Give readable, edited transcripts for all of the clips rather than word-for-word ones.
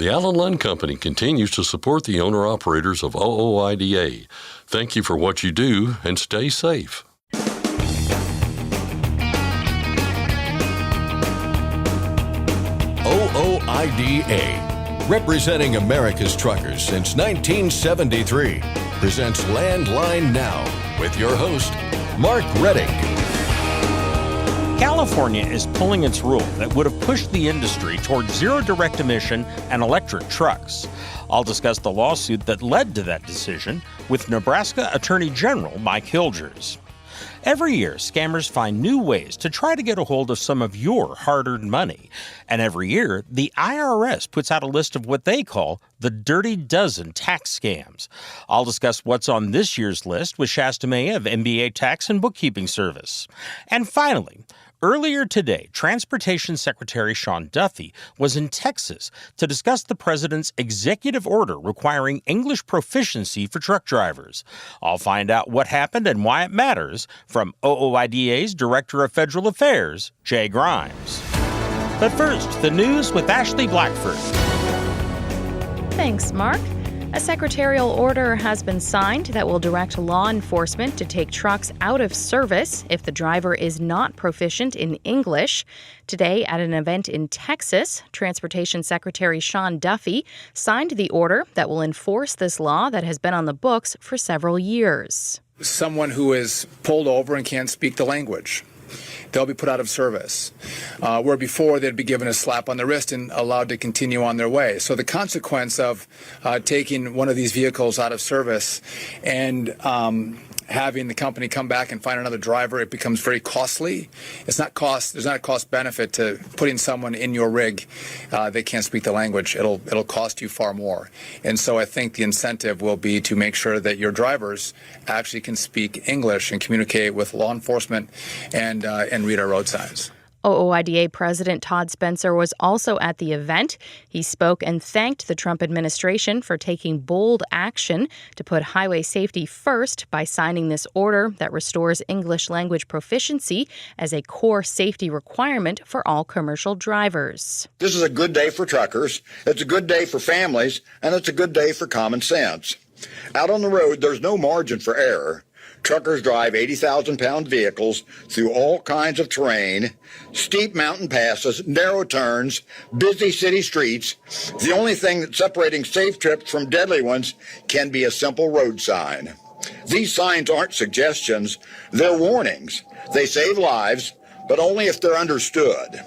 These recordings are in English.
The Allen Lund Company continues to support the owner-operators of OOIDA. Thank you for what you do, and stay safe. OOIDA, representing America's truckers since 1973, presents Landline Now with your host, Mark Redding. California is pulling its rule that would have pushed the industry towards zero direct emission and electric trucks. I'll discuss the lawsuit that led to that decision with Nebraska Attorney General Mike Hilgers. Every year, scammers find new ways to try to get a hold of some of your hard-earned money. And every year, the IRS puts out a list of what they call the Dirty Dozen tax scams. I'll discuss what's on this year's list with Shasta May of MBA Tax and Bookkeeping Service. And finally, earlier today, Transportation Secretary Sean Duffy was in Texas to discuss the president's executive order requiring English proficiency for truck drivers. I'll find out what happened and why it matters from OOIDA's Director of Federal Affairs, Jay Grimes. But first, the news with Ashley Blackford. Thanks, Mark. A secretarial order has been signed that will direct law enforcement to take trucks out of service if the driver is not proficient in English. Today, at an event in Texas, Transportation Secretary Sean Duffy signed the order that will enforce this law that has been on the books for several years. Someone who is pulled over and can't speak the language, they'll be put out of service, where before they'd be given a slap on the wrist and allowed to continue on their way. So the consequence of taking one of these vehicles out of service and having the company come back and find another driver, it becomes very costly. There's not a cost benefit to putting someone in your rig. They can't speak the language. It'll cost you far more. And so I think the incentive will be to make sure that your drivers actually can speak English and communicate with law enforcement and read our road signs. OOIDA President Todd Spencer was also at the event. He spoke and thanked the Trump administration for taking bold action to put highway safety first by signing this order that restores English language proficiency as a core safety requirement for all commercial drivers. This is a good day for truckers, it's a good day for families, and it's a good day for common sense. Out on the road, there's no margin for error. Truckers drive 80,000-pound vehicles through all kinds of terrain, steep mountain passes, narrow turns, busy city streets. The only thing that's separating safe trips from deadly ones can be a simple road sign. These signs aren't suggestions, they're warnings. They save lives, but only if they're understood.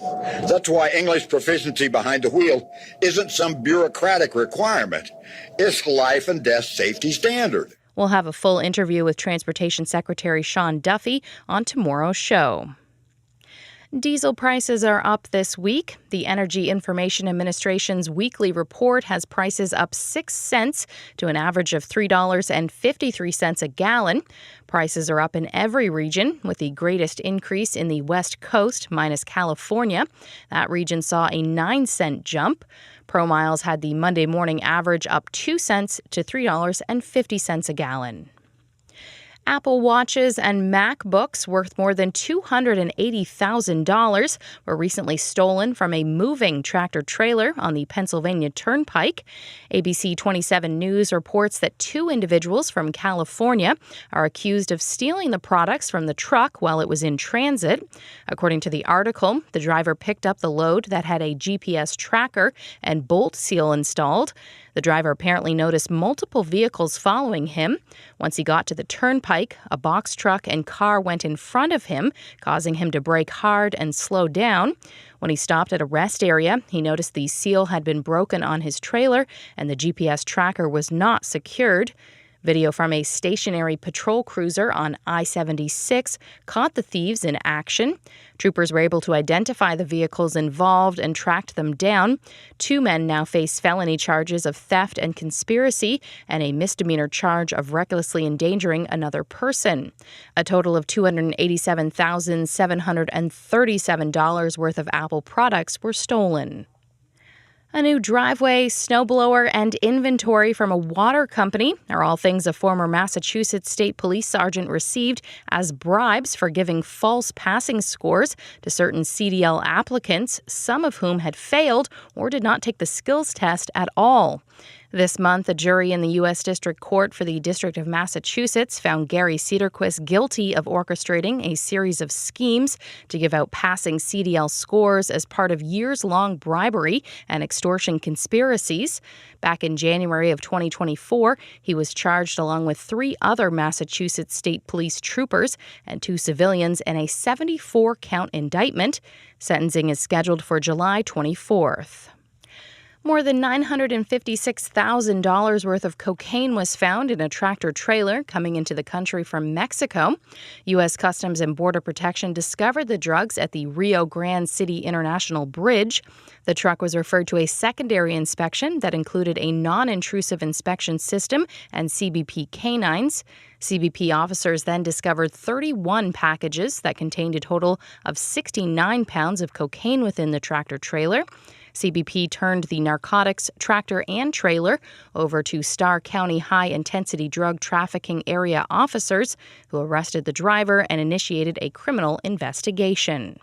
That's why English proficiency behind the wheel isn't some bureaucratic requirement. It's a life and death safety standard. We'll have a full interview with Transportation Secretary Sean Duffy on tomorrow's show. Diesel prices are up this week. The Energy Information Administration's weekly report has prices up 6 cents to an average of $3.53 a gallon. Prices are up in every region, with the greatest increase in the West Coast, minus California. That region saw a 9-cent jump. ProMiles had the Monday morning average up 2 cents to $3.50 a gallon. Apple Watches and MacBooks worth more than $280,000 were recently stolen from a moving tractor-trailer on the Pennsylvania Turnpike. ABC 27 News reports that 2 individuals from California are accused of stealing the products from the truck while it was in transit. According to the article, the driver picked up the load that had a GPS tracker and bolt seal installed. The driver apparently noticed multiple vehicles following him. Once he got to the turnpike, a box truck and car went in front of him, causing him to brake hard and slow down. When he stopped at a rest area, he noticed the seal had been broken on his trailer and the GPS tracker was not secured. Video from a stationary patrol cruiser on I-76 caught the thieves in action. Troopers were able to identify the vehicles involved and tracked them down. 2 men now face felony charges of theft and conspiracy and a misdemeanor charge of recklessly endangering another person. A total of $287,737 worth of Apple products were stolen. A new driveway, snowblower, and inventory from a water company are all things a former Massachusetts State Police sergeant received as bribes for giving false passing scores to certain CDL applicants, some of whom had failed or did not take the skills test at all. This month, a jury in the U.S. District Court for the District of Massachusetts found Gary Cedarquist guilty of orchestrating a series of schemes to give out passing CDL scores as part of years-long bribery and extortion conspiracies. Back in January of 2024, he was charged along with 3 other Massachusetts State Police troopers and 2 civilians in a 74-count indictment. Sentencing is scheduled for July 24th. More than $956,000 worth of cocaine was found in a tractor-trailer coming into the country from Mexico. U.S. Customs and Border Protection discovered the drugs at the Rio Grande City International Bridge. The truck was referred to a secondary inspection that included a non-intrusive inspection system and CBP canines. CBP officers then discovered 31 packages that contained a total of 69 pounds of cocaine within the tractor-trailer. CBP turned the narcotics tractor and trailer over to Starr County High-Intensity Drug Trafficking Area officers, who arrested the driver and initiated a criminal investigation.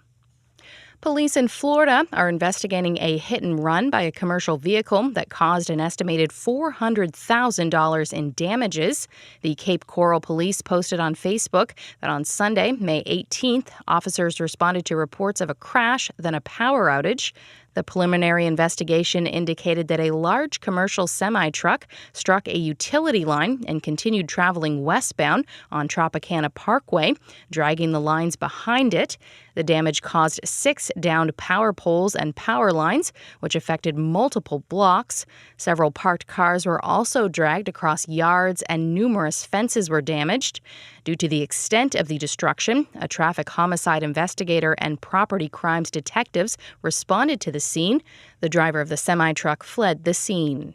Police in Florida are investigating a hit-and-run by a commercial vehicle that caused an estimated $400,000 in damages. The Cape Coral Police posted on Facebook that on Sunday, May 18th, officers responded to reports of a crash, then a power outage. The preliminary investigation indicated that a large commercial semi-truck struck a utility line and continued traveling westbound on Tropicana Parkway, dragging the lines behind it. The damage caused 6 downed power poles and power lines, which affected multiple blocks. Several parked cars were also dragged across yards, and numerous fences were damaged. Due to the extent of the destruction, a traffic homicide investigator and property crimes detectives responded to the scene. The driver of the semi-truck fled the scene.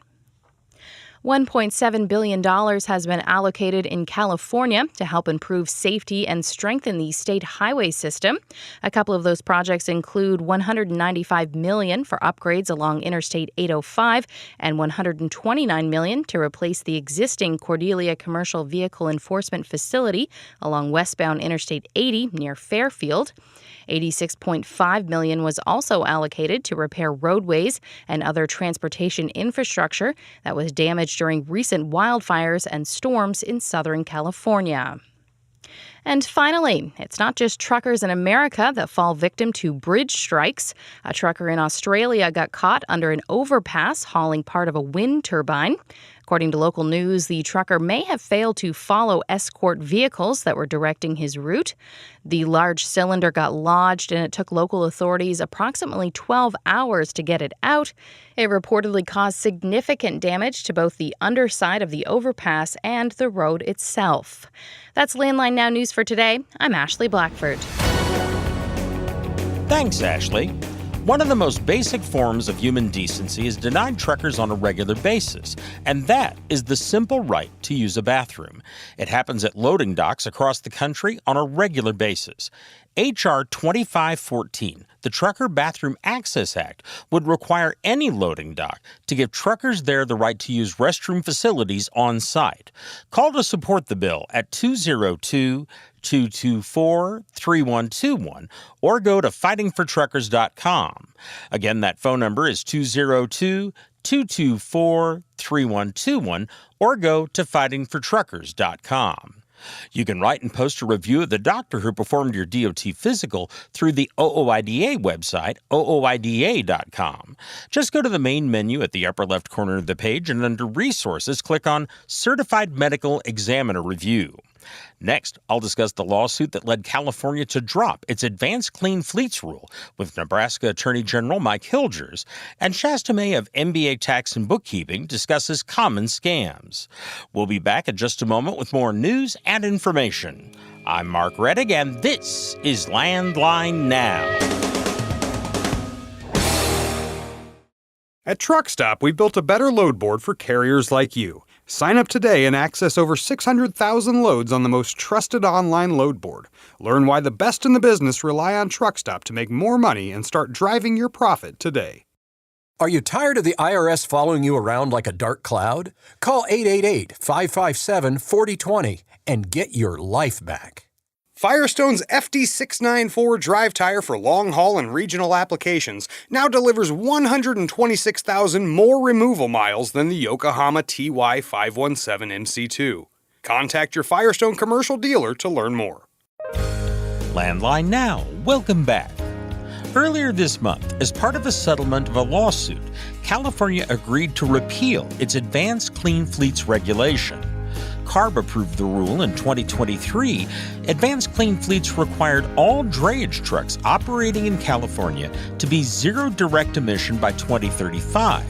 $1.7 billion has been allocated in California to help improve safety and strengthen the state highway system. A couple of those projects include $195 million for upgrades along Interstate 805 and $129 million to replace the existing Cordelia Commercial Vehicle Enforcement Facility along westbound Interstate 80 near Fairfield. $86.5 million was also allocated to repair roadways and other transportation infrastructure that was damaged during recent wildfires and storms in Southern California. And finally, it's not just truckers in America that fall victim to bridge strikes. A trucker in Australia got caught under an overpass hauling part of a wind turbine. According to local news, the trucker may have failed to follow escort vehicles that were directing his route. The large cylinder got lodged, and it took local authorities approximately 12 hours to get it out. It reportedly caused significant damage to both the underside of the overpass and the road itself. That's Landline Now News for today. I'm Ashley Blackford. Thanks, Ashley. One of the most basic forms of human decency is denied truckers on a regular basis, and that is the simple right to use a bathroom. It happens at loading docks across the country on a regular basis. H.R. 2514, the Trucker Bathroom Access Act, would require any loading dock to give truckers there the right to use restroom facilities on site. Call to support the bill at 202-224-3121 or go to fightingfortruckers.com. Again, that phone number is 202-224-3121 or go to fightingfortruckers.com. You can write and post a review of the doctor who performed your DOT physical through the OOIDA website, OOIDA.com. Just go to the main menu at the upper left corner of the page and under Resources, click on Certified Medical Examiner Review. Next, I'll discuss the lawsuit that led California to drop its Advanced Clean Fleets rule with Nebraska Attorney General Mike Hilgers, and Shasta May of MBA Tax and Bookkeeping discusses common scams. We'll be back in just a moment with more news and information. I'm Mark Rettig, and this is Landline Now. At Truck Stop, we've built a better load board for carriers like you. Sign up today and access over 600,000 loads on the most trusted online load board. Learn why the best in the business rely on Truck Stop to make more money and start driving your profit today. Are you tired of the IRS following you around like a dark cloud? Call 888-557-4020 and get your life back. Firestone's FD694 drive tire for long haul and regional applications now delivers 126,000 more removal miles than the Yokohama TY517 MC2. Contact your Firestone commercial dealer to learn more. Landline Now, welcome back. Earlier this month, as part of a settlement of a lawsuit, California agreed to repeal its Advanced Clean Fleets regulation. CARB approved the rule in 2023. Advanced Clean Fleets required all drayage trucks operating in California to be zero direct emission by 2035.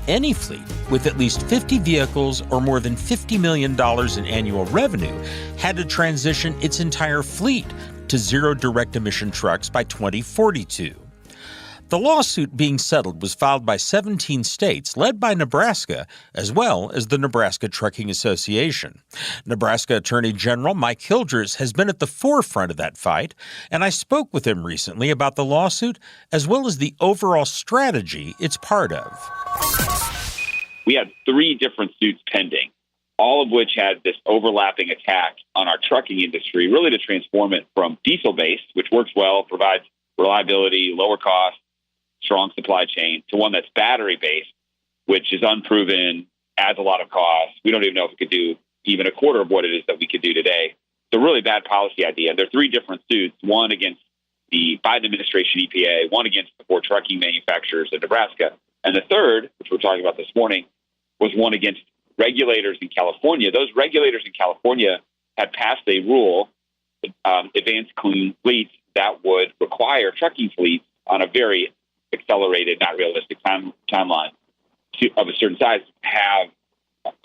Any fleet with at least 50 vehicles or more than $50 million in annual revenue had to transition its entire fleet to zero direct emission trucks by 2042. The lawsuit being settled was filed by 17 states, led by Nebraska, as well as the Nebraska Trucking Association. Nebraska Attorney General Mike Hildress has been at the forefront of that fight, and I spoke with him recently about the lawsuit, as well as the overall strategy it's part of. We had 3 different suits pending, all of which had this overlapping attack on our trucking industry, really to transform it from diesel-based, which works well, provides reliability, lower cost, strong supply chain, to one that's battery-based, which is unproven, adds a lot of cost. We don't even know if it could do even a quarter of what it is that we could do today. It's a really bad policy idea. There are 3 different suits, one against the Biden administration EPA, one against the 4 trucking manufacturers in Nebraska, and the third, which we're talking about this morning, was one against regulators in California. Those regulators in California had passed a rule, Advanced Clean Fleets, that would require trucking fleets on a very accelerated, not realistic timeline of a certain size have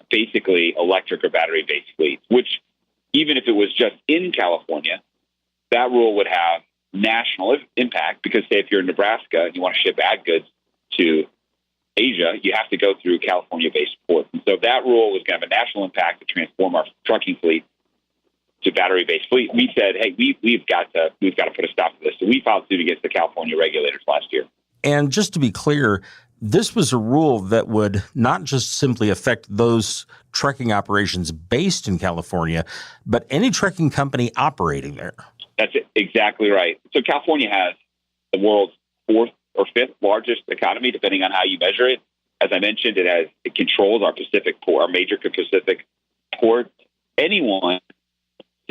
basically electric or battery-based fleets, which even if it was just in California, that rule would have national impact because, say, if you're in Nebraska and you want to ship ag goods to Asia, you have to go through California-based ports. And so that rule was going to have a national impact to transform our trucking fleet to battery-based fleet. We said, hey, we've got to put a stop to this. So we filed suit against the California regulators last year. And just to be clear, this was a rule that would not just simply affect those trucking operations based in California, but any trucking company operating there. That's exactly right. So California has the world's 4th or 5th largest economy, depending on how you measure it. As I mentioned, it controls our Pacific port, our major Pacific ports. Anyone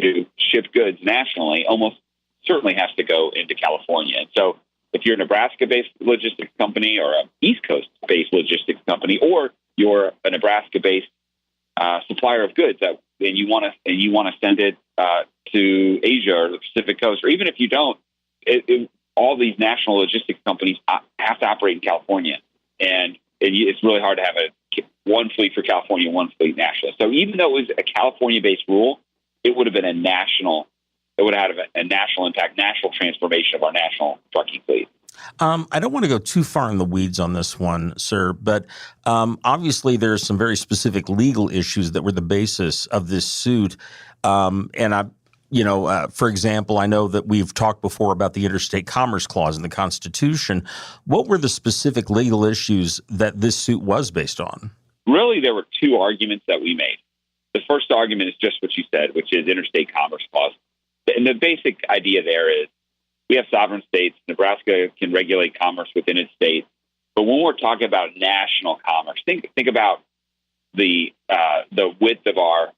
to ship goods nationally almost certainly has to go into California. And so if you're a Nebraska-based logistics company or an East Coast-based logistics company, or you're a Nebraska-based supplier of goods, and you want to send it to Asia or the Pacific Coast, or even if you don't, all these national logistics companies have to operate in California, and it's really hard to have one fleet for California, one fleet nationally. So even though it was a California-based rule, it would have been a national impact, national transformation of our national trucking fleet. I don't want to go too far in the weeds on this one, sir, but obviously there's some very specific legal issues that were the basis of this suit. For example, I know that we've talked before about the Interstate Commerce Clause in the Constitution. What were the specific legal issues that this suit was based on? Really, there were 2 arguments that we made. The first argument is just what you said, which is Interstate Commerce Clause. And the basic idea there is we have sovereign states. Nebraska can regulate commerce within its state. But when we're talking about national commerce, think about the width of our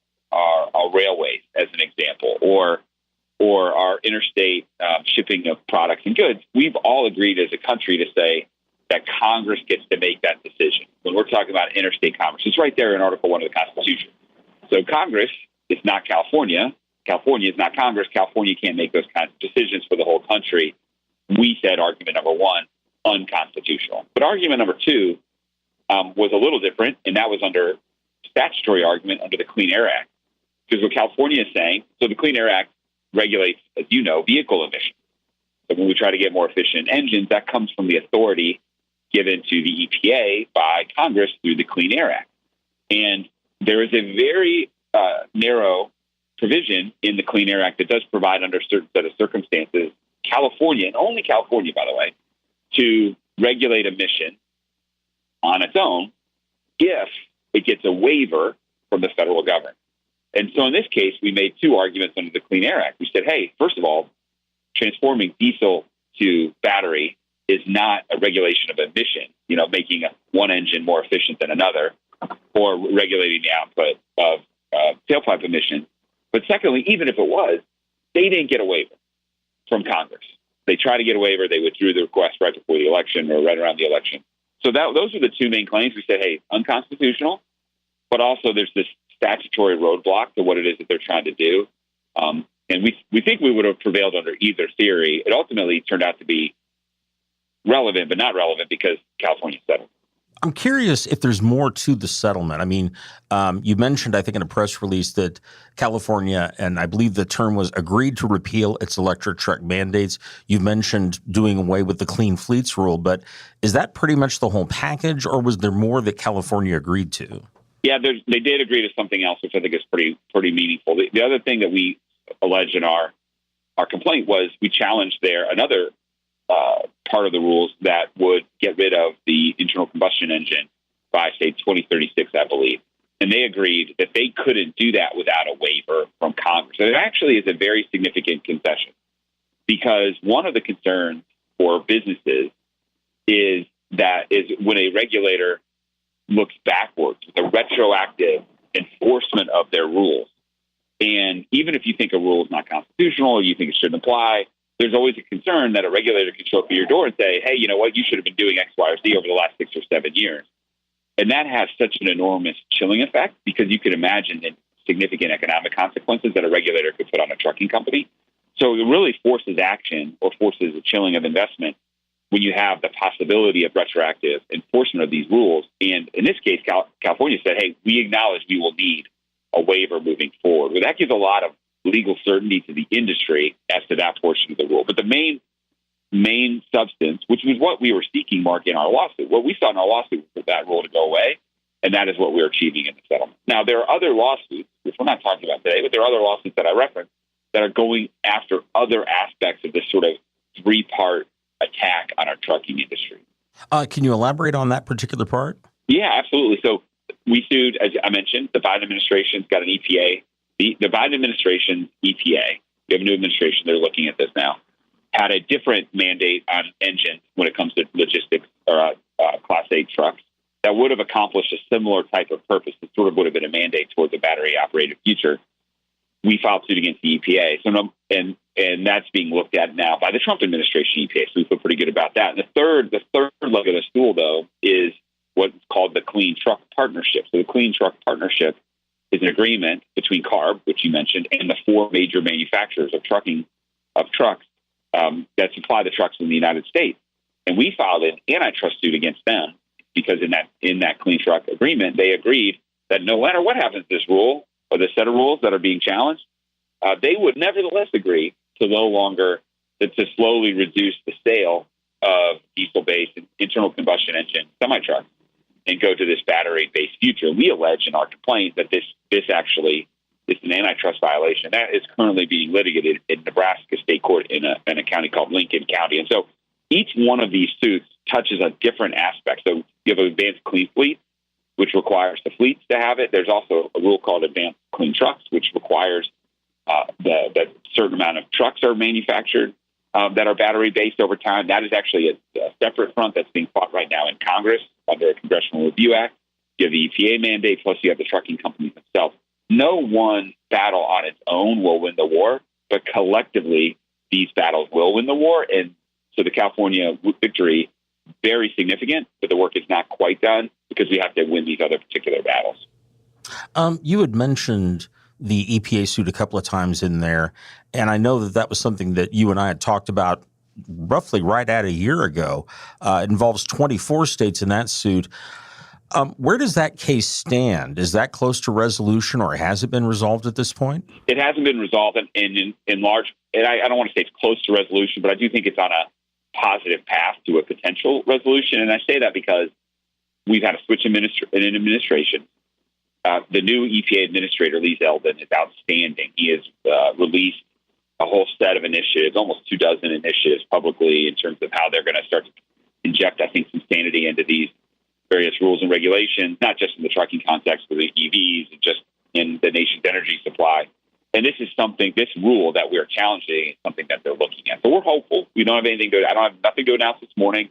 railways as an example, or our interstate shipping of products and goods. We've all agreed as a country to say that Congress gets to make that decision. When we're talking about interstate commerce, it's right there in Article 1 of the Constitution. So Congress is not California. California is not Congress. California can't make those kinds of decisions for the whole country. We said argument number 1, unconstitutional. But argument number 2 was a little different, and that was under statutory argument under the Clean Air Act. Because what California is saying, so the Clean Air Act regulates, as you know, vehicle emissions. So when we try to get more efficient engines, that comes from the authority given to the EPA by Congress through the Clean Air Act. And there is a very narrow provision in the Clean Air Act that does provide under a certain set of circumstances, California, and only California, by the way, to regulate emissions on its own if it gets a waiver from the federal government. And so in this case, we made two arguments under the Clean Air Act. We said, hey, first of all, transforming diesel to battery is not a regulation of emission, making one engine more efficient than another or regulating the output of tailpipe emissions. But secondly, even if it was, they didn't get a waiver from Congress. They tried to get a waiver. They withdrew the request right before the election or right around the election. So those are the two main claims. We said, hey, unconstitutional, but also there's this statutory roadblock to what it is that they're trying to do. And we think we would have prevailed under either theory. It ultimately turned out to be relevant, but not relevant because California settled. I'm curious if there's more to the settlement. I mean, you mentioned, I think, in a press release that California, and I believe the term was agreed to repeal its electric truck mandates. You've mentioned doing away with the clean fleets rule, but is that pretty much the whole package, or was there more that California agreed to? Yeah, they did agree to something else, which I think is pretty meaningful. The other thing that we alleged in our complaint was we challenged another part of the rules that would get rid of the internal combustion engine by, say, 2036, I believe. And they agreed that they couldn't do that without a waiver from Congress. And it actually is a very significant concession because one of the concerns for businesses is when a regulator looks backwards with a retroactive enforcement of their rules. And even if you think a rule is not constitutional or you think it shouldn't apply, there's always a concern that a regulator can show up at your door and say, hey, you know what, you should have been doing X, Y, or Z over the last 6 or 7 years. And that has such an enormous chilling effect because you can imagine the significant economic consequences that a regulator could put on a trucking company. So it really forces action or forces a chilling of investment when you have the possibility of retroactive enforcement of these rules. And in this case, California said, hey, we acknowledge we will need a waiver moving forward. But that gives a lot of legal certainty to the industry as to that portion of the rule. But the main substance, which was what we were seeking, Mark, in our lawsuit, what we saw in our lawsuit was for that rule to go away, and that is what we're achieving in the settlement. Now, there are other lawsuits, which we're not talking about today, but there are other lawsuits that I referenced that are going after other aspects of this sort of three-part attack on our trucking industry. Can you elaborate on that particular part? Yeah, absolutely. So we sued, as I mentioned, the Biden administration's got an EPA. The Biden administration's EPA, we have a new administration, they're looking at this now, had a different mandate on engines when it comes to logistics or Class 8 trucks that would have accomplished a similar type of purpose. It sort of would have been a mandate towards a battery-operated future. We filed suit against the EPA. And that's being looked at now by the Trump administration EPA. So we feel pretty good about that. And the third leg of the stool, though, is what's called the Clean Truck Partnership. So the Clean Truck Partnership is an agreement between CARB, which you mentioned, and the four major manufacturers of trucks that supply the trucks in the United States. And we filed an antitrust suit against them because in that Clean Truck agreement, they agreed that no matter what happens to this rule or the set of rules that are being challenged, they would nevertheless agree to slowly reduce the sale of diesel-based internal combustion engine semi-trucks and go to this battery-based future. We allege in our complaint that this actually is an antitrust violation. That is currently being litigated in Nebraska State Court in a county called Lincoln County. And so each one of these suits touches a different aspect. So you have an advanced clean fleet, which requires the fleets to have it. There's also a rule called advanced clean trucks, which requires that a certain amount of trucks are manufactured that are battery-based over time. That is actually a separate front that's being fought right now in Congress under a Congressional Review Act. You have the EPA mandate, plus you have the trucking companies themselves. No one battle on its own will win the war, but collectively, these battles will win the war. And so the California victory, very significant, but the work is not quite done because we have to win these other particular battles. You had mentioned the EPA suit a couple of times in there, and I know that was something that you and I had talked about roughly right at a year ago. It involves 24 states in that suit. Where does that case stand? Is that close to resolution, or has it been resolved at this point? It hasn't been resolved in large. And I don't want to say it's close to resolution, but I do think it's on a positive path to a potential resolution. And I say that because we've had a switch in administration. The new EPA administrator, Lee Zeldin, is outstanding. He has released a whole set of initiatives, almost 24 initiatives publicly in terms of how they're going to start to inject, I think, some sanity into these various rules and regulations, not just in the trucking context, but the EVs and just in the nation's energy supply. And this rule that we're challenging is something that they're looking at. So we're hopeful. I don't have nothing to announce this morning.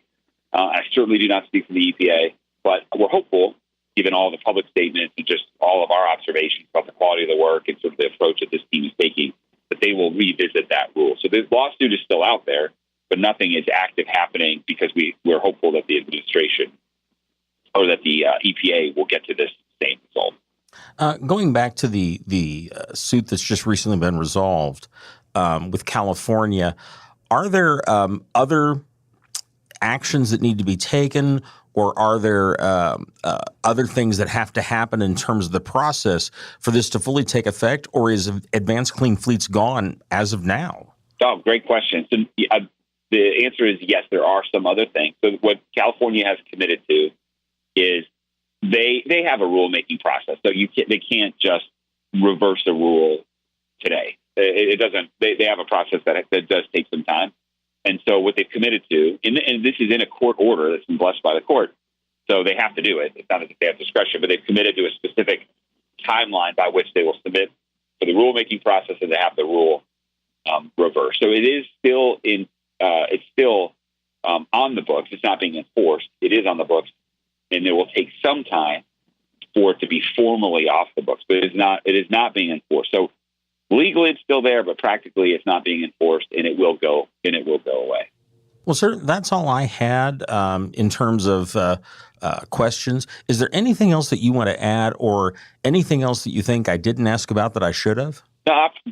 I certainly do not speak for the EPA, but we're hopeful, given all the public statements and just all of our observations about the quality of the work and sort of the approach that this team is taking, that they will revisit that rule. So the lawsuit is still out there, but nothing is active happening because we're hopeful that the administration or that the EPA will get to this same result. Going back to the suit that's just recently been resolved with California, are there other actions that need to be taken, or are there other things that have to happen in terms of the process for this to fully take effect, or is Advanced Clean Fleets gone as of now? Oh, great question. So the answer is yes, there are some other things. So what California has committed to is they have a rulemaking process. So they can't just reverse a rule today. It doesn't. They have a process that does take some time. And so what they've committed to, and this is in a court order that's been blessed by the court, so they have to do it. It's not as if they have discretion, but they've committed to a specific timeline by which they will submit for the rulemaking process and to have the rule reversed. So it is still on the books. It's not being enforced. It is on the books, and it will take some time for it to be formally off the books. But it is not being enforced. So legally, it's still there, but practically, it's not being enforced, and it will go away. Well, sir, that's all I had in terms of questions. Is there anything else that you want to add, or anything else that you think I didn't ask about that I should have?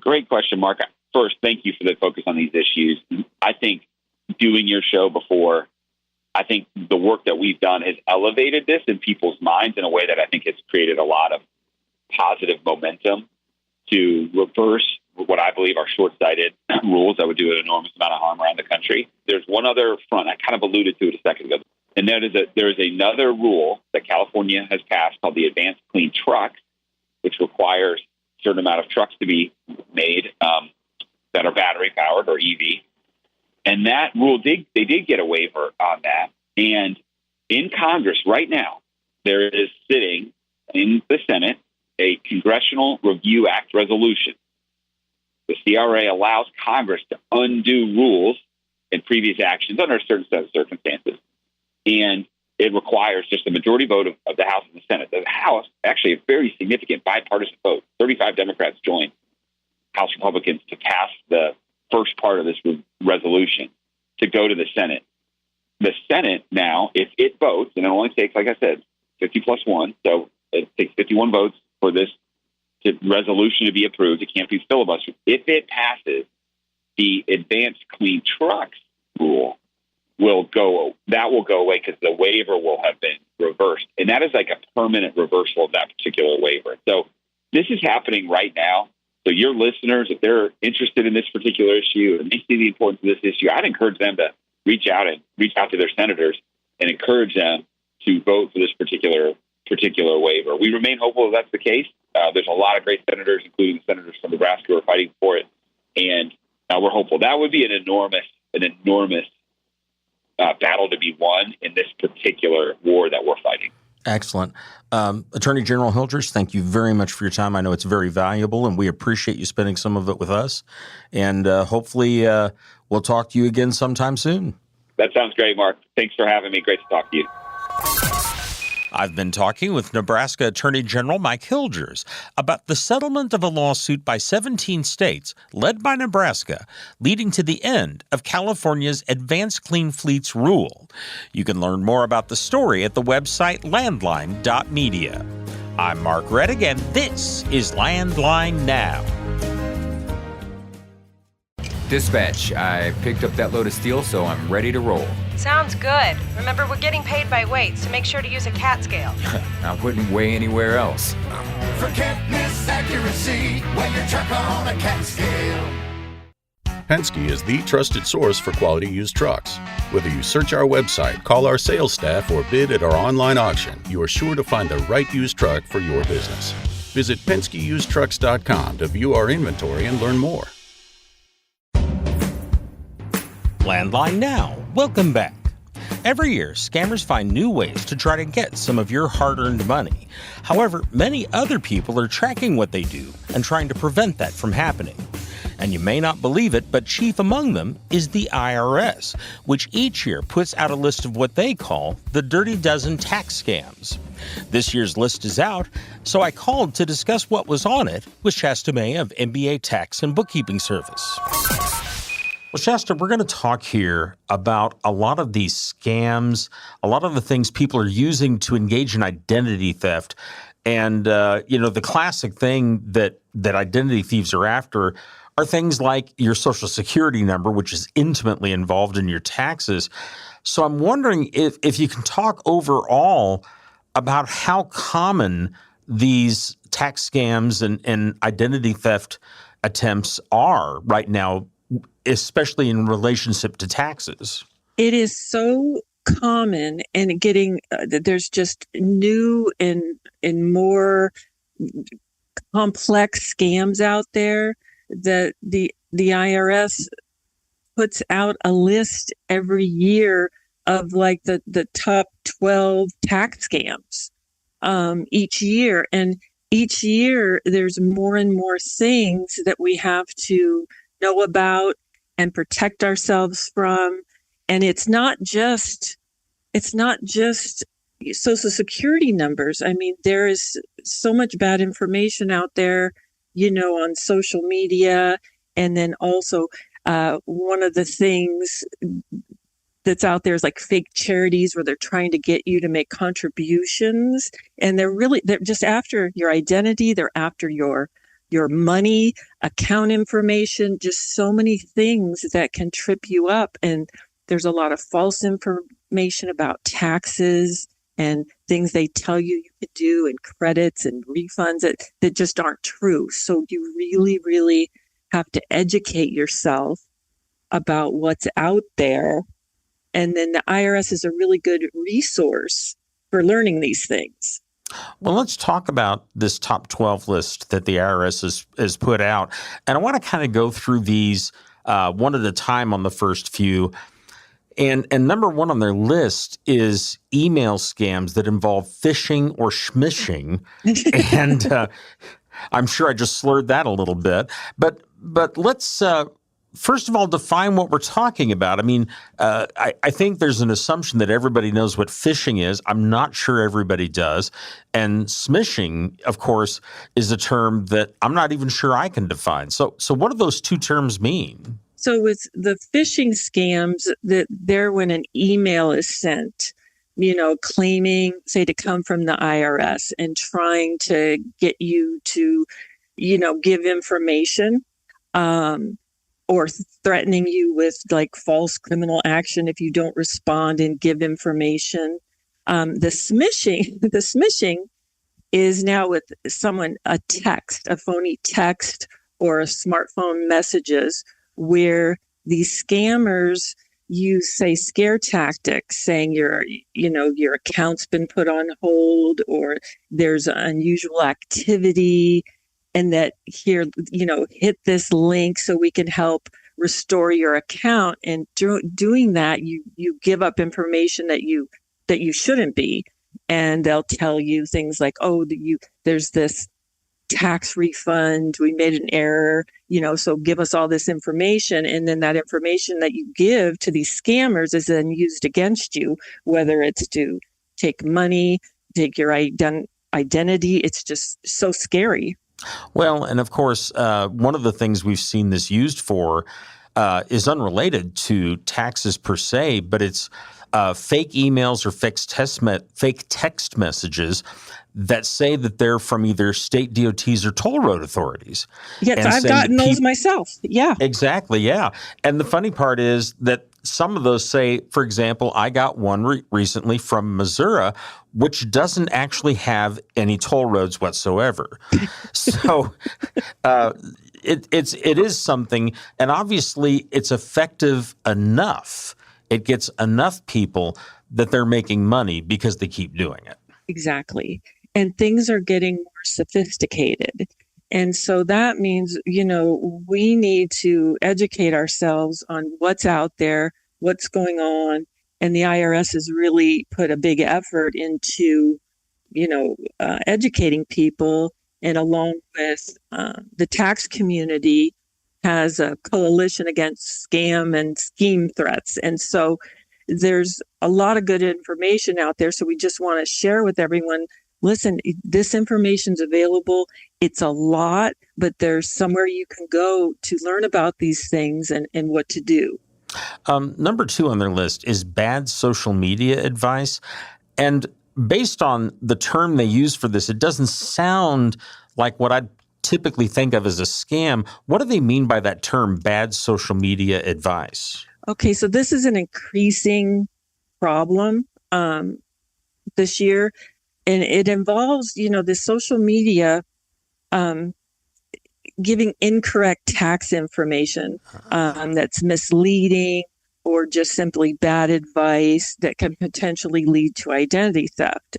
Great question, Mark. First, thank you for the focus on these issues. I think doing your show before, I think the work that we've done has elevated this in people's minds in a way that I think has created a lot of positive momentum to reverse what I believe are short-sighted rules that would do an enormous amount of harm around the country. There's one other front. I kind of alluded to it a second ago. And there is another rule that California has passed called the Advanced Clean Trucks, which requires a certain amount of trucks to be made that are battery-powered or EV. And that rule, they did get a waiver on that. And in Congress right now, there is sitting in the Senate a Congressional Review Act resolution. The CRA allows Congress to undo rules and previous actions under a certain set of circumstances. And it requires just a majority vote of the House and the Senate. The House, actually a very significant bipartisan vote, 35 Democrats joined House Republicans to pass the first part of this resolution to go to the Senate. The Senate now, if it votes, and it only takes, like I said, 50 plus 1, so it takes 51 votes for this resolution to be approved. It can't be filibustered. If it passes, the Advanced Clean Trucks rule will go away because the waiver will have been reversed. And that is like a permanent reversal of that particular waiver. So this is happening right now. So your listeners, if they're interested in this particular issue and they see the importance of this issue, I'd encourage them to reach out to their senators and encourage them to vote for this particular waiver. We remain hopeful that that's the case. There's a lot of great senators, including senators from Nebraska, who are fighting for it, and we're hopeful. That would be an enormous battle to be won in this particular war that we're fighting. Excellent. Attorney General Hildreth, thank you very much for your time. I know it's very valuable, and we appreciate you spending some of it with us. And hopefully we'll talk to you again sometime soon. That sounds great, Mark. Thanks for having me. Great to talk to you. I've been talking with Nebraska Attorney General Mike Hildreth about the settlement of a lawsuit by 17 states, led by Nebraska, leading to the end of California's Advanced Clean Fleets rule. You can learn more about the story at the website landline.media. I'm Mark Rettig, and this is Landline Now. Dispatch, I picked up that load of steel, so I'm ready to roll. Sounds good. Remember, we're getting paid by weight, so make sure to use a CAT scale. I wouldn't weigh anywhere else. Forget misaccuracy when you're truck on a CAT scale. Penske is the trusted source for quality used trucks. Whether you search our website, call our sales staff, or bid at our online auction, you are sure to find the right used truck for your business. Visit PenskeUsedTrucks.com to view our inventory and learn more. Landline Now. Welcome back. Every year, scammers find new ways to try to get some of your hard-earned money. However, many other people are tracking what they do and trying to prevent that from happening. And you may not believe it, but chief among them is the IRS, which each year puts out a list of what they call the Dirty Dozen tax scams. This year's list is out, so I called to discuss what was on it with Shasta May of MBA Tax and Bookkeeping Service. Well, Shasta, we're going to talk here about a lot of these scams, a lot of the things people are using to engage in identity theft. And, the classic thing that identity thieves are after are things like your Social Security number, which is intimately involved in your taxes. So I'm wondering if you can talk overall about how common these tax scams and identity theft attempts are right now, especially in relationship to taxes. It is so common and getting, there's just new and more complex scams out there that the IRS puts out a list every year of like the top 12 tax scams each year. And each year there's more and more things that we have to know about and protect ourselves from. And it's not just Social Security numbers. I mean, there is so much bad information out there, on social media. And then also one of the things that's out there is like fake charities where they're trying to get you to make contributions. And they're just after your identity. They're after your money, account information, just so many things that can trip you up. And there's a lot of false information about taxes and things they tell you could do and credits and refunds that just aren't true. So you really, really have to educate yourself about what's out there. And then the IRS is a really good resource for learning these things. Well, let's talk about this top 12 list that the IRS has put out. And I want to kind of go through these one at a time on the first few. And number one on their list is email scams that involve phishing or schmishing. And I'm sure I just slurred that a little bit. But let's first of all define what we're talking about. I mean, I think there's an assumption that everybody knows what phishing is. I'm not sure everybody does. And smishing, of course, is a term that I'm not even sure I can define. So what do those two terms mean? So with the phishing scams, they're when an email is sent, claiming, say, to come from the IRS and trying to get you to, give information, or threatening you with like false criminal action if you don't respond and give information. The smishing is now with someone, a phony text or a smartphone messages, where these scammers use, say, scare tactics, saying your account's been put on hold, or there's unusual activity, and that here, hit this link so we can help restore your account. And doing that, you give up information that you shouldn't be, and they'll tell you things like, there's this tax refund, we made an error, so give us all this information. And then that information that you give to these scammers is then used against you, whether it's to take money, take your identity. It's just so scary. Well, and of course, one of the things we've seen this used for is unrelated to taxes per se, but it's fake emails or fake text messages that say that they're from either state DOTs or toll road authorities. Yes, I've gotten those myself. Yeah. Exactly, yeah. And the funny part is that some of those say, for example, I got one recently from Missouri, which doesn't actually have any toll roads whatsoever. So it is something, and obviously it's effective enough. It gets enough people that they're making money because they keep doing it. Exactly. And things are getting more sophisticated. And so that means, we need to educate ourselves on what's out there, what's going on, And the IRS has really put a big effort into, educating people, and along with the tax community has a coalition against scam and scheme threats. And so there's a lot of good information out there. So we just want to share with everyone, listen, this information's available. It's a lot, but there's somewhere you can go to learn about these things and what to do. Number 2 on their list is bad social media advice. And based on the term they use for this, it doesn't sound like what I'd typically think of as a scam. What do they mean by that term, bad social media advice? Okay, so this is an increasing problem this year, and it involves, the social media giving incorrect tax information that's misleading or just simply bad advice that can potentially lead to identity theft.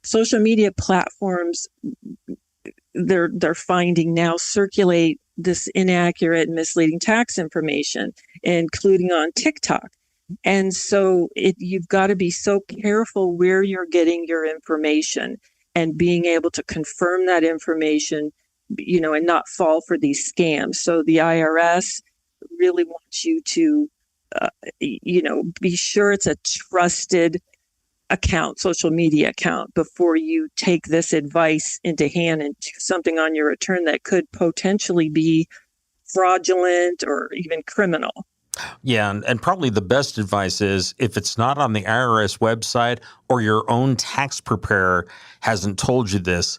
Social media platforms, they're finding now, circulate this inaccurate and misleading tax information, including on TikTok. And so you've got to be so careful where you're getting your information and being able to confirm that information, and not fall for these scams. So the IRS really wants you to, be sure it's a trusted account, social media account, before you take this advice into hand and do something on your return that could potentially be fraudulent or even criminal. Yeah, and probably the best advice is if it's not on the IRS website or your own tax preparer hasn't told you this,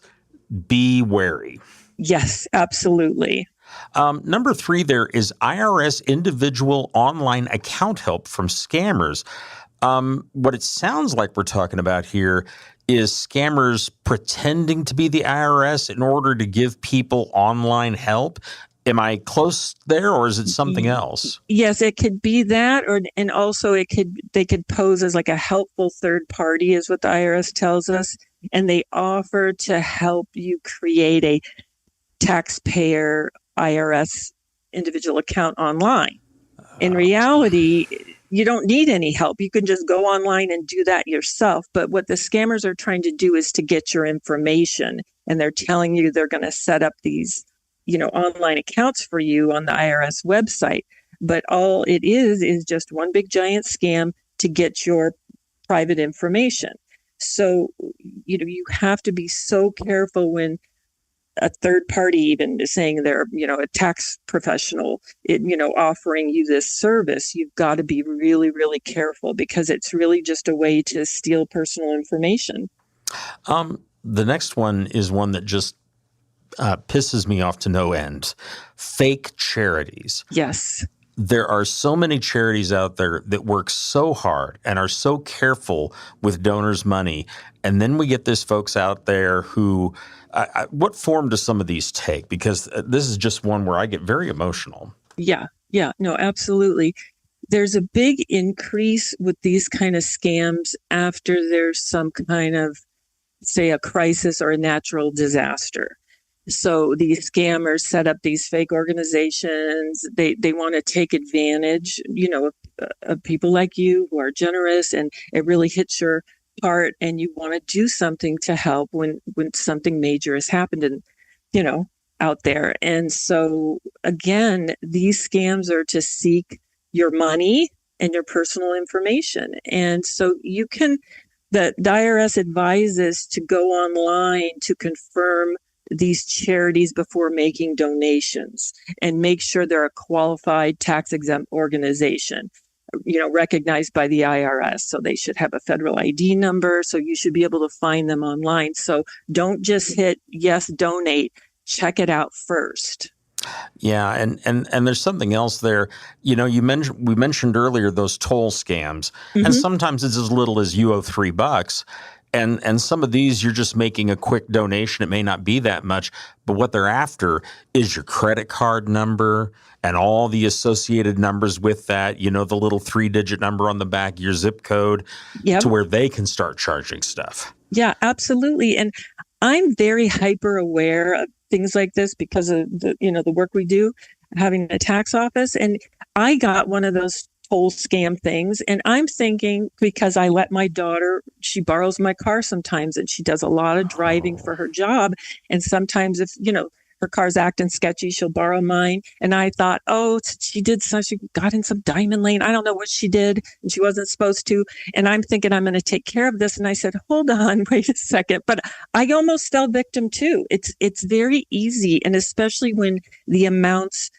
be wary. Yes, absolutely. Number 3 there is IRS individual online account help from scammers. What it sounds like we're talking about here is scammers pretending to be the IRS in order to give people online help. Am I close there, or is it something else? Yes, it could be that, and also they could pose as like a helpful third party, is what the IRS tells us, and they offer to help you create a taxpayer IRS individual account online. In reality, you don't need any help. You can just go online and do that yourself. But what the scammers are trying to do is to get your information, and they're telling you they're going to set up these online accounts for you on the IRS website. But all it is just one big giant scam to get your private information. So, you have to be so careful when a third party even is saying they're, a tax professional, offering you this service. You've got to be really, really careful, because it's really just a way to steal personal information. The next one is one that just pisses me off to no end. Fake charities. Yes. There are so many charities out there that work so hard and are so careful with donors' money. And then we get these folks out there who, what form do some of these take? Because this is just one where I get very emotional. Yeah, no, absolutely. There's a big increase with these kind of scams after there's some kind of, say, a crisis or a natural disaster. So these scammers set up these fake organizations. They want to take advantage, of people like you who are generous, and it really hits your heart, and you want to do something to help when something major has happened and, out there. And so again, these scams are to seek your money and your personal information. And so the IRS advises to go online to confirm these charities before making donations, and make sure they're a qualified tax-exempt organization, recognized by the IRS. So they should have a federal ID number. So you should be able to find them online. So don't just hit yes, donate. Check it out first. Yeah, and there's something else there. We mentioned earlier those toll scams, and sometimes it's as little as you owe $3. And some of these, you're just making a quick donation. It may not be that much, but what they're after is your credit card number and all the associated numbers with that, the little 3-digit number on the back, your zip code, to where they can start charging stuff. Yeah, absolutely. And I'm very hyper aware of things like this because of the work we do, having a tax office. And I got one of those whole scam things. And I'm thinking, because I let my daughter, she borrows my car sometimes, and she does a lot of driving for her job. And sometimes if, her car's acting sketchy, she'll borrow mine. And I thought, she got in some diamond lane. I don't know what she did, and she wasn't supposed to. And I'm thinking I'm going to take care of this. And I said, hold on, wait a second. But I almost fell victim too. It's very easy. And especially when the amounts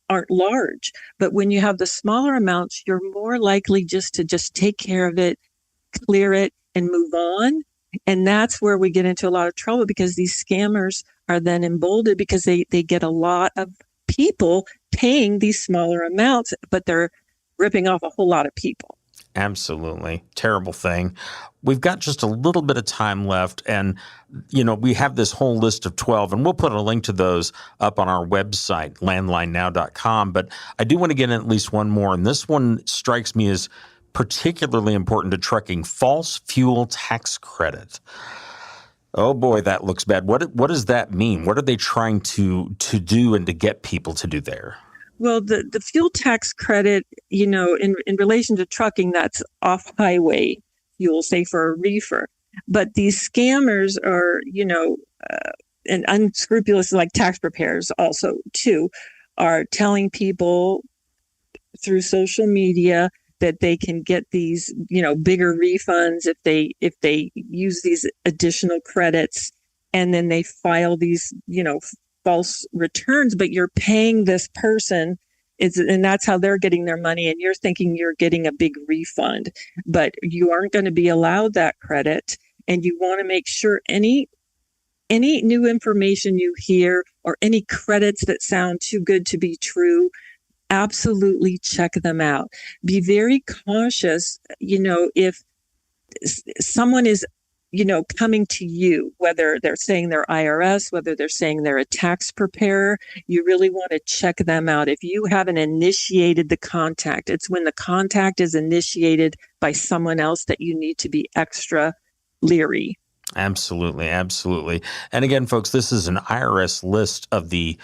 aren't large. But when you have the smaller amounts, you're more likely just to take care of it, clear it, and move on. And that's where we get into a lot of trouble, because these scammers are then emboldened because they get a lot of people paying these smaller amounts, but they're ripping off a whole lot of people. Absolutely. Terrible thing. We've got just a little bit of time left, and, we have this whole list of 12, and we'll put a link to those up on our website, landlinenow.com. But I do want to get in at least one more, and this one strikes me as particularly important to trucking: false fuel tax credit. Oh boy, that looks bad. What does that mean? What are they trying to do and to get people to do there? Well, the fuel tax credit, in relation to trucking, that's off-highway fuel, say for a reefer. But these scammers are, and unscrupulous, like tax preparers also too, are telling people through social media that they can get these, bigger refunds if they use these additional credits, and then they file these, false returns, but you're paying this person, and that's how they're getting their money, and you're thinking you're getting a big refund, but you aren't going to be allowed that credit. And you want to make sure any new information you hear or any credits that sound too good to be true, absolutely check them out. Be very cautious, if someone is, coming to you, whether they're saying they're IRS, whether they're saying they're a tax preparer, you really want to check them out. If you haven't initiated the contact, it's when the contact is initiated by someone else that you need to be extra leery. Absolutely, absolutely. And again, folks, this is an IRS list of the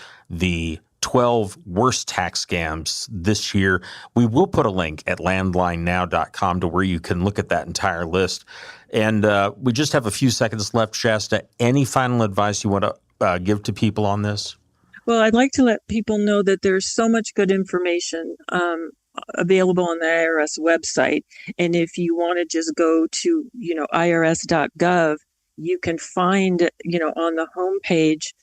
12 worst tax scams this year. We will put a link at landlinenow.com to where you can look at that entire list. And we just have a few seconds left. Shasta, any final advice you want to give to people on this? Well, I'd like to let people know that there's so much good information available on the IRS website. And if you want to just go to, irs.gov, you can find, on the homepage,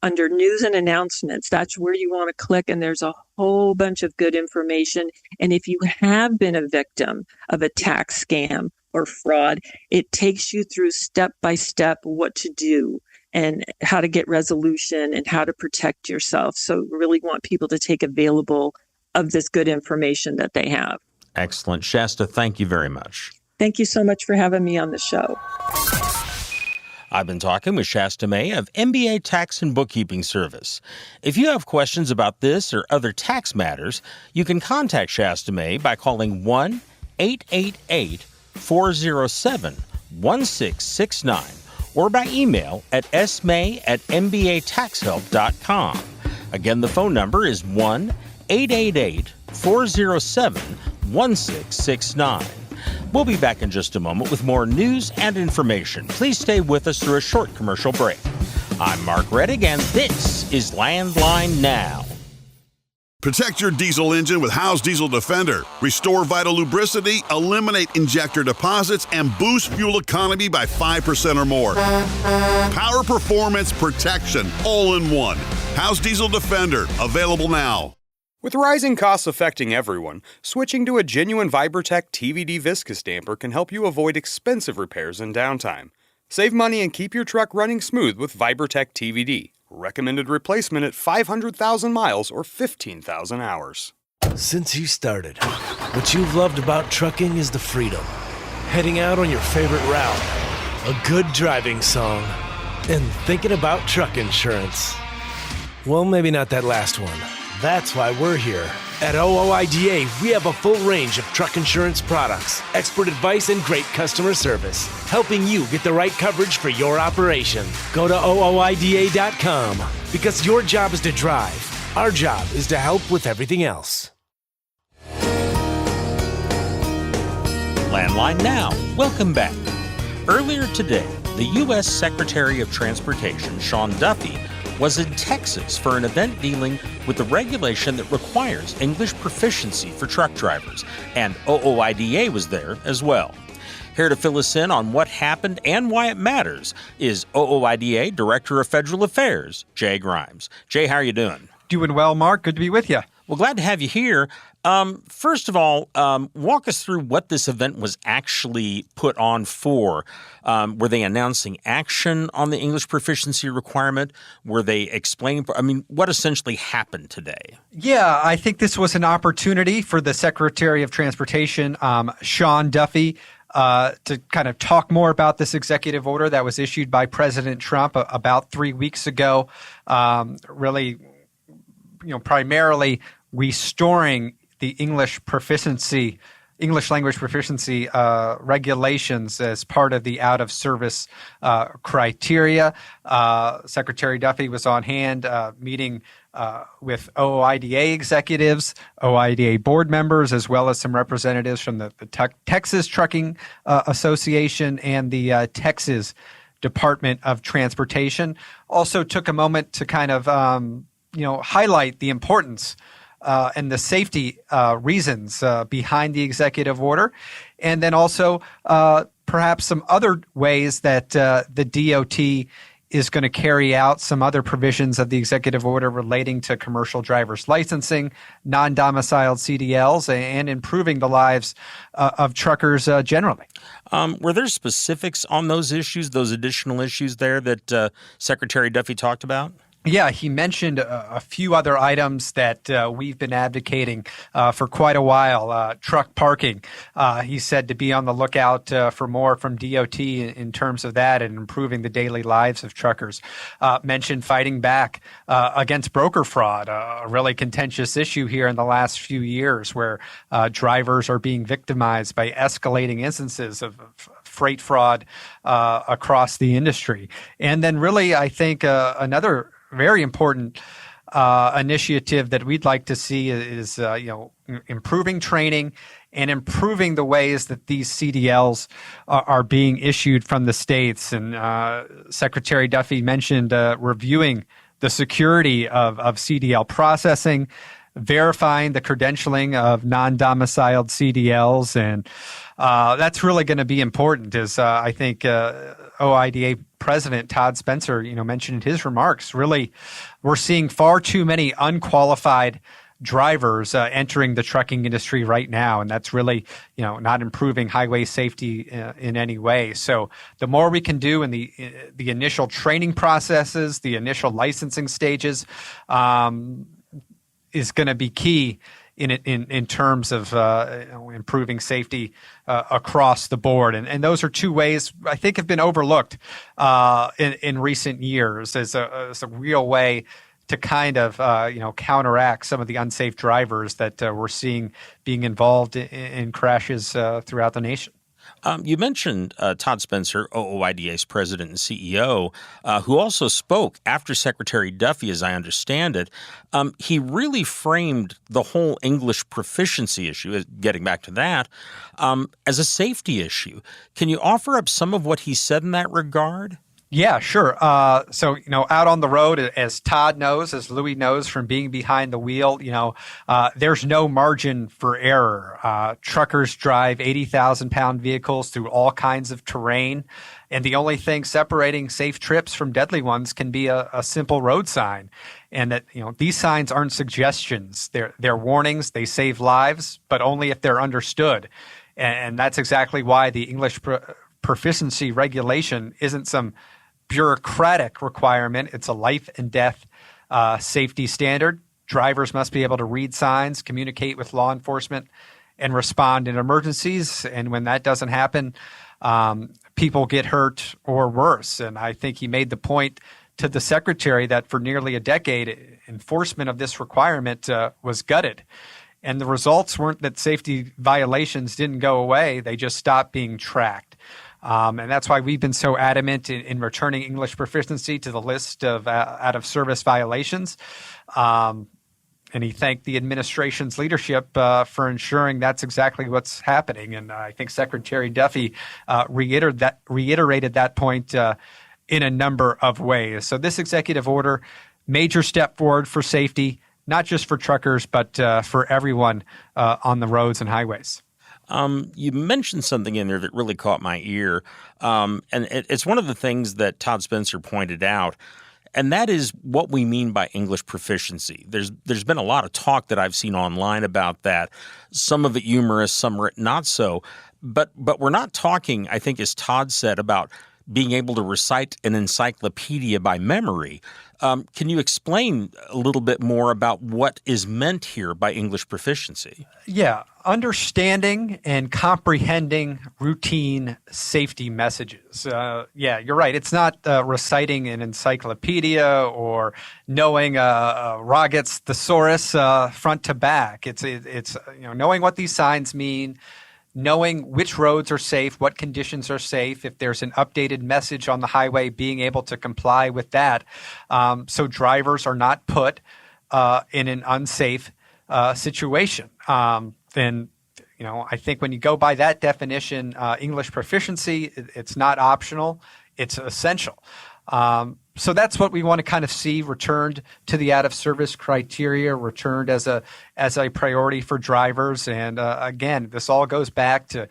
under news and announcements, that's where you want to click, and there's a whole bunch of good information. And if you have been a victim of a tax scam or fraud, it takes you through step by step what to do and how to get resolution and how to protect yourself. So really want people to take available of this good information that they have. Excellent. Shasta, thank you very much. Thank you so much for having me on the show. I've been talking with Shasta May of MBA Tax and Bookkeeping Service. If you have questions about this or other tax matters, you can contact Shasta May by calling 1-888-407-1669 or by email at smay@mbataxhelp.com. Again, the phone number is 1-888-407-1669. We'll be back in just a moment with more news and information. Please stay with us through a short commercial break. I'm Mark Reddick, and this is Landline Now. Protect your diesel engine with Howe's Diesel Defender. Restore vital lubricity, eliminate injector deposits, and boost fuel economy by 5% or more. Power, performance, protection, all in one. Howe's Diesel Defender, available now. With rising costs affecting everyone, switching to a genuine Vibertech TVD viscous damper can help you avoid expensive repairs and downtime. Save money and keep your truck running smooth with Vibertech TVD. Recommended replacement at 500,000 miles or 15,000 hours. Since you started, what you've loved about trucking is the freedom. Heading out on your favorite route, a good driving song, and thinking about truck insurance. Well, maybe not that last one. That's why we're here. At OOIDA, we have a full range of truck insurance products, expert advice, and great customer service, helping you get the right coverage for your operation. Go to OOIDA.com, because your job is to drive. Our job is to help with everything else. Landline Now. Welcome back. Earlier today, the U.S. Secretary of Transportation, Sean Duffy, was in Texas for an event dealing with the regulation that requires English proficiency for truck drivers, and OOIDA was there as well. Here to fill us in on what happened and why it matters is OOIDA Director of Federal Affairs, Jay Grimes. Jay, how are you doing? Doing well, Mark. Good to be with you. Well, glad to have you here. First of all, walk us through what this event was actually put on for. Were they announcing action on the English proficiency requirement? Were they explaining? What essentially happened today? Yeah, I think this was an opportunity for the Secretary of Transportation, Sean Duffy, to kind of talk more about this executive order that was issued by President Trump about 3 weeks ago. Really, primarily restoring the English language proficiency regulations as part of the out-of-service criteria. Secretary Duffy was on hand meeting with OOIDA executives, OOIDA board members, as well as some representatives from the Texas Trucking Association and the Texas Department of Transportation. Also took a moment to kind of highlight the importance and the safety reasons behind the executive order, and then also perhaps some other ways that the DOT is going to carry out some other provisions of the executive order relating to commercial driver's licensing, non-domiciled CDLs, and improving the lives of truckers generally. Were there specifics on those issues, those additional issues there that Secretary Duffy talked about? Yeah, he mentioned a few other items that we've been advocating for quite a while. Truck parking. He said to be on the lookout for more from DOT in terms of that and improving the daily lives of truckers. Mentioned fighting back against broker fraud, a really contentious issue here in the last few years where drivers are being victimized by escalating instances of freight fraud across the industry. And then really, I think another very important initiative that we'd like to see is improving training and improving the ways that these CDLs are being issued from the states. And Secretary Duffy mentioned reviewing the security of CDL processing, verifying the credentialing of non-domiciled CDLs, and that's really going to be important. As I think OOIDA President Todd Spencer, mentioned in his remarks, really, we're seeing far too many unqualified drivers entering the trucking industry right now, and that's really, not improving highway safety in any way. So the more we can do in the initial training processes, the initial licensing stages, is going to be key in terms of improving safety across the board. And those are two ways I think have been overlooked in recent years as a real way to kind of counteract some of the unsafe drivers that we're seeing being involved in crashes throughout the nation. You mentioned Todd Spencer, OOIDA's president and CEO, who also spoke after Secretary Duffy, as I understand it. He really framed the whole English proficiency issue, getting back to that, as a safety issue. Can you offer up some of what he said in that regard? Yeah, sure. So, out on the road, as Todd knows, as Louis knows from being behind the wheel, there's no margin for error. Truckers drive 80,000-pound vehicles through all kinds of terrain, and the only thing separating safe trips from deadly ones can be a simple road sign. And that, these signs aren't suggestions. They're warnings. They save lives, but only if they're understood. And that's exactly why the English proficiency regulation isn't some bureaucratic requirement. It's a life and death safety standard. Drivers must be able to read signs, communicate with law enforcement, and respond in emergencies. And when that doesn't happen, people get hurt or worse. And I think he made the point to the secretary that for nearly a decade, enforcement of this requirement was gutted. And the results weren't that safety violations didn't go away. They just stopped being tracked. And that's why we've been so adamant in returning English proficiency to the list of out-of-service violations. And And he thanked the administration's leadership for ensuring that's exactly what's happening. And I think Secretary Duffy reiterated that point in a number of ways. So this executive order, major step forward for safety, not just for truckers, but for everyone on the roads and highways. You mentioned something in there that really caught my ear, and it's one of the things that Todd Spencer pointed out, and that is what we mean by English proficiency. There's been a lot of talk that I've seen online about that, some of it humorous, some of it not so, but we're not talking, I think, as Todd said, about being able to recite an encyclopedia by memory. Can you explain a little bit more about what is meant here by English proficiency? Yeah, understanding and comprehending routine safety messages. Yeah, you're right. It's not reciting an encyclopedia or knowing a Roget's thesaurus front to back. It's knowing what these signs mean, knowing which roads are safe, what conditions are safe, if there's an updated message on the highway, being able to comply with that, so drivers are not put in an unsafe situation. Then, I think when you go by that definition, English proficiency, it's not optional, it's essential. So that's what we want to kind of see returned to the out-of-service criteria, returned as a priority for drivers. And again, this all goes back to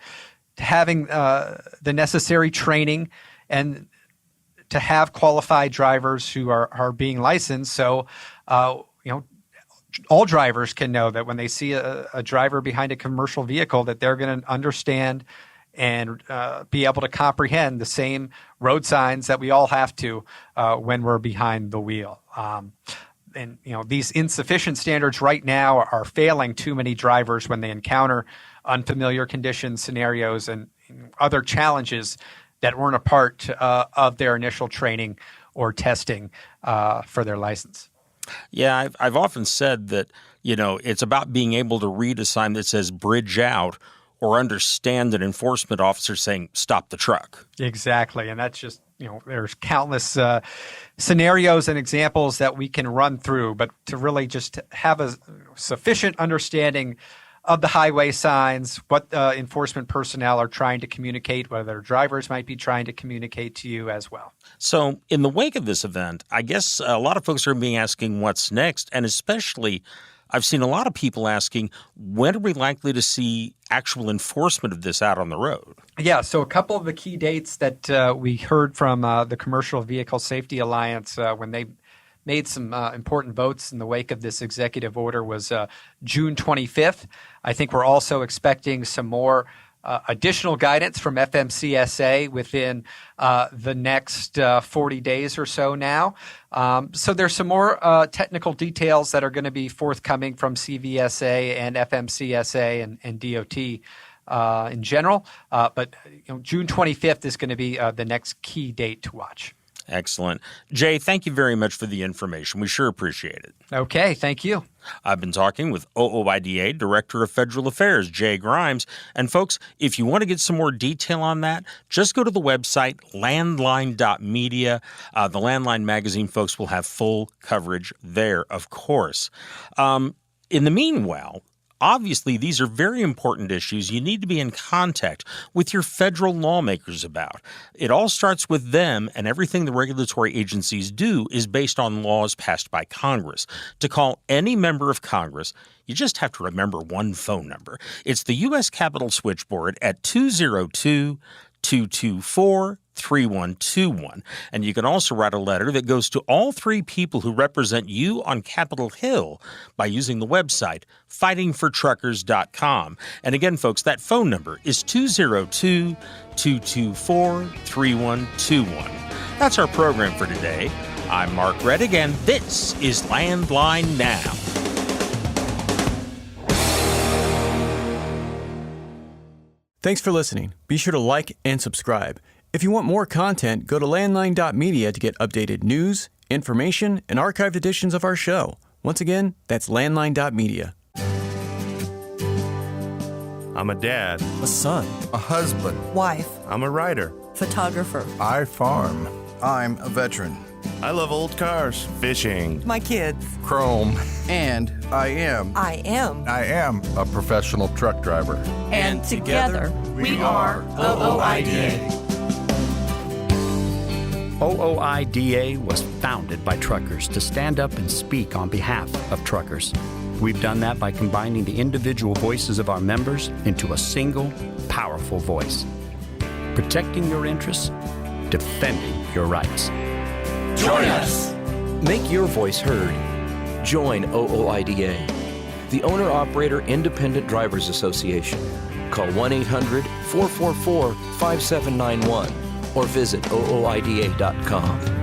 having the necessary training and to have qualified drivers who are being licensed. So, all drivers can know that when they see a driver behind a commercial vehicle, that they're going to understand and be able to comprehend the same road signs that we all have to when we're behind the wheel. And these insufficient standards right now are failing too many drivers when they encounter unfamiliar conditions, scenarios, and other challenges that weren't a part of their initial training or testing for their license. Yeah, I've often said that, it's about being able to read a sign that says bridge out or understand an enforcement officer saying, stop the truck. Exactly. And that's just, there's countless scenarios and examples that we can run through, but to really just have a sufficient understanding of the highway signs, what enforcement personnel are trying to communicate, whether drivers might be trying to communicate to you as well. So in the wake of this event, I guess a lot of folks are being asking what's next, and especially I've seen a lot of people asking, when are we likely to see actual enforcement of this out on the road? Yeah, so a couple of the key dates that we heard from the Commercial Vehicle Safety Alliance when they made some important votes in the wake of this executive order was June 25th. I think we're also expecting some more additional guidance from FMCSA within the next 40 days or so now. So there's some more technical details that are going to be forthcoming from CVSA and FMCSA and DOT in general. But June 25th is going to be the next key date to watch. Excellent. Jay, thank you very much for the information. We sure appreciate it. Okay, thank you. I've been talking with OOIDA Director of Federal Affairs, Jay Grimes. And folks, if you want to get some more detail on that, just go to the website landline.media. The Landline magazine folks will have full coverage there, of course. In the meanwhile, obviously, these are very important issues you need to be in contact with your federal lawmakers about. It all starts with them, and everything the regulatory agencies do is based on laws passed by Congress. To call any member of Congress, you just have to remember one phone number. It's the U.S. Capitol Switchboard at 202-224-3121. And you can also write a letter that goes to all three people who represent you on Capitol Hill by using the website fightingfortruckers.com. And again, folks, that phone number is 202-224-3121. That's our program for today. I'm Mark Reddick, and this is Landline Now. Thanks for listening. Be sure to like and subscribe. If you want more content, go to landline.media to get updated news, information, and archived editions of our show. Once again, that's landline.media. I'm a dad. A son. A husband. Wife. I'm a writer. Photographer. I farm. I'm a veteran. I love old cars, fishing, my kids, chrome, and I am a professional truck driver. And together we are OOIDA. OOIDA was founded by truckers to stand up and speak on behalf of truckers. We've done that by combining the individual voices of our members into a single, powerful voice. Protecting your interests, defending your rights. Join us! Make your voice heard. Join OOIDA, the Owner-Operator Independent Drivers Association. Call 1-800-444-5791 or visit OOIDA.com.